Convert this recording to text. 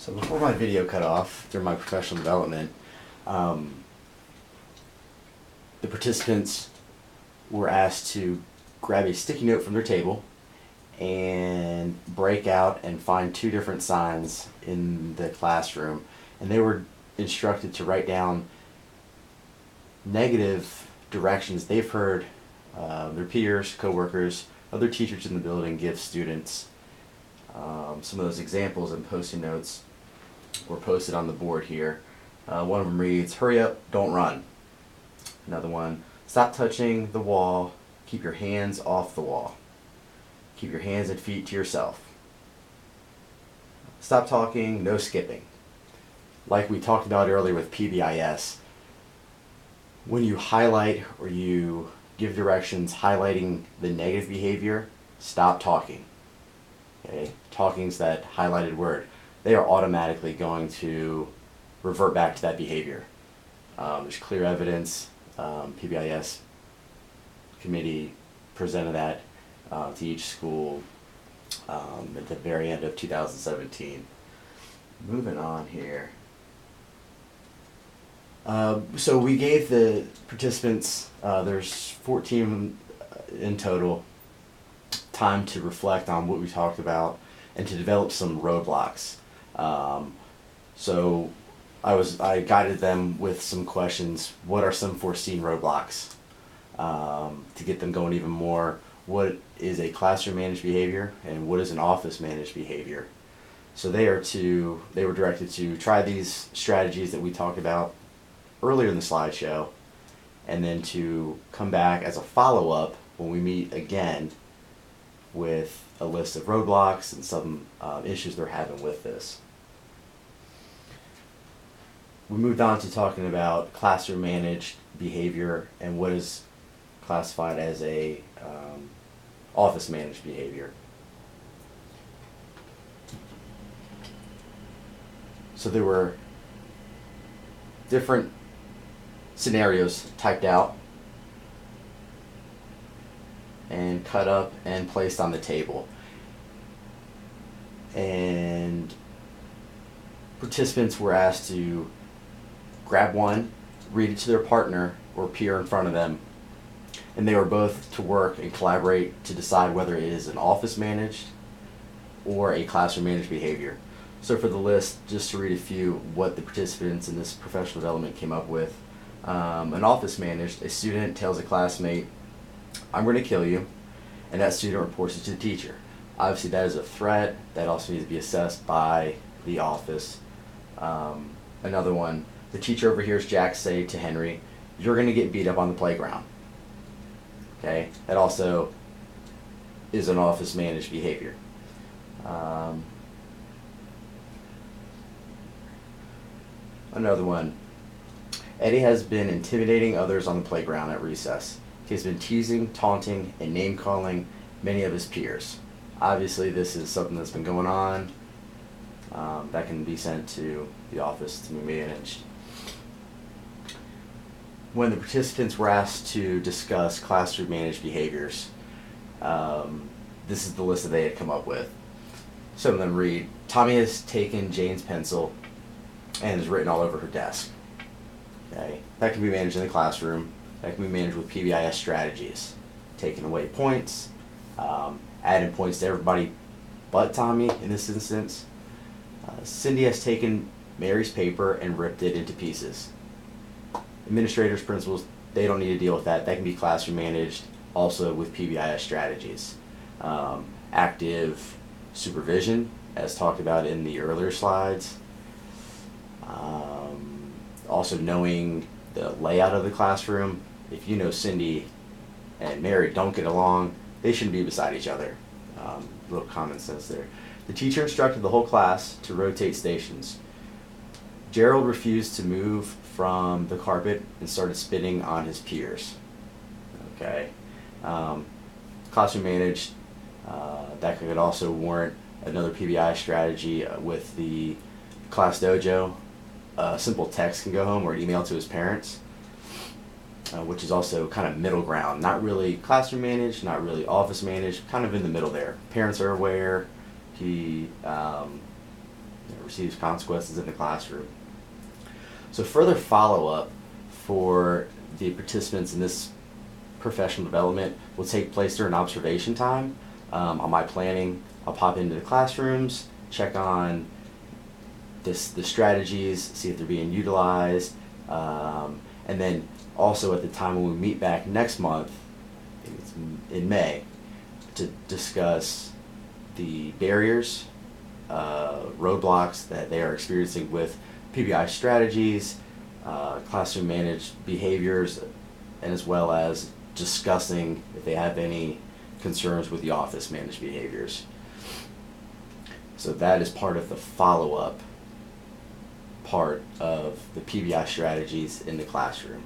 So before my video cut off during my professional development, the participants were asked to grab a sticky note from their table and break out and find two different signs in the classroom, and they were instructed to write down negative directions they've heard their peers, coworkers, other teachers in the building give students. Some of those examples and post-it notes were posted on the board here. One of them reads, "Hurry up, don't run." Another one, "Stop touching the wall, keep your hands off the wall. Keep your hands and feet to yourself. Stop talking, no skipping." Like we talked about earlier with PBIS, when you highlight or you give directions highlighting the negative behavior, stop talking. Okay? Talking's that highlighted word. They are automatically going to revert back to that behavior. There's clear evidence. PBIS committee presented that to each school at the very end of 2017. Moving on here. So we gave the participants, there's 14 in total, time to reflect on what we talked about and to develop some roadblocks. So I guided them with some questions. What are some foreseen roadblocks? To get them going even more. What is a classroom managed behavior and what is an office managed behavior? So they were directed to try these strategies that we talked about earlier in the slideshow, and then to come back as a follow-up when we meet again with a list of roadblocks and some issues they're having with this. We moved on to talking about classroom managed behavior and what is classified as a office managed behavior. So there were different scenarios typed out and cut up and placed on the table. And participants were asked to grab one, read it to their partner or peer in front of them, and they were both to work and collaborate to decide whether it is an office managed or a classroom managed behavior. So for the list, just to read a few what the participants in this professional development came up with. An office managed, a student tells a classmate, "I'm going to kill you," and that student reports it to the teacher. Obviously that is a threat that also needs to be assessed by the office. Another one, the teacher overhears Jack say to Henry, "You're going to get beat up on the playground." Okay, that also is an office managed behavior. Another one, Eddie has been intimidating others on the playground at recess. He has been teasing, taunting, and name-calling many of his peers. Obviously, this is something that's been going on. That can be sent to the office to be managed. When the participants were asked to discuss classroom managed behaviors, this is the list that they had come up with. Some of them read, "Tommy has taken Jane's pencil and has written all over her desk." Okay, that can be managed in the classroom. That can be managed with PBIS strategies. Taking away points, adding points to everybody but Tommy in this instance. Cindy has taken Mary's paper and ripped it into pieces. Administrators, principals, they don't need to deal with that. That can be classroom managed also with PBIS strategies. Active supervision, as talked about in the earlier slides. Also knowing the layout of the classroom. If you know Cindy and Mary don't get along, they shouldn't be beside each other. Little common sense there. The teacher instructed the whole class to rotate stations. Gerald refused to move from the carpet and started spitting on his peers. Okay. Classroom managed, that could also warrant another PBI strategy with the class dojo. Simple text can go home or email to his parents, which is also kind of middle ground. Not really classroom managed, not really office managed, kind of in the middle there. Parents are aware. He receives consequences in the classroom. So further follow-up for the participants in this professional development will take place during observation time. On my planning, I'll pop into the classrooms, check on the strategies, see if they're being utilized, and then also at the time when we meet back next month, I think it's in May, to discuss the barriers, roadblocks that they are experiencing with PBI strategies, classroom managed behaviors, and as well as discussing if they have any concerns with the office managed behaviors. So that is part of the follow-up part of the PBI strategies in the classroom.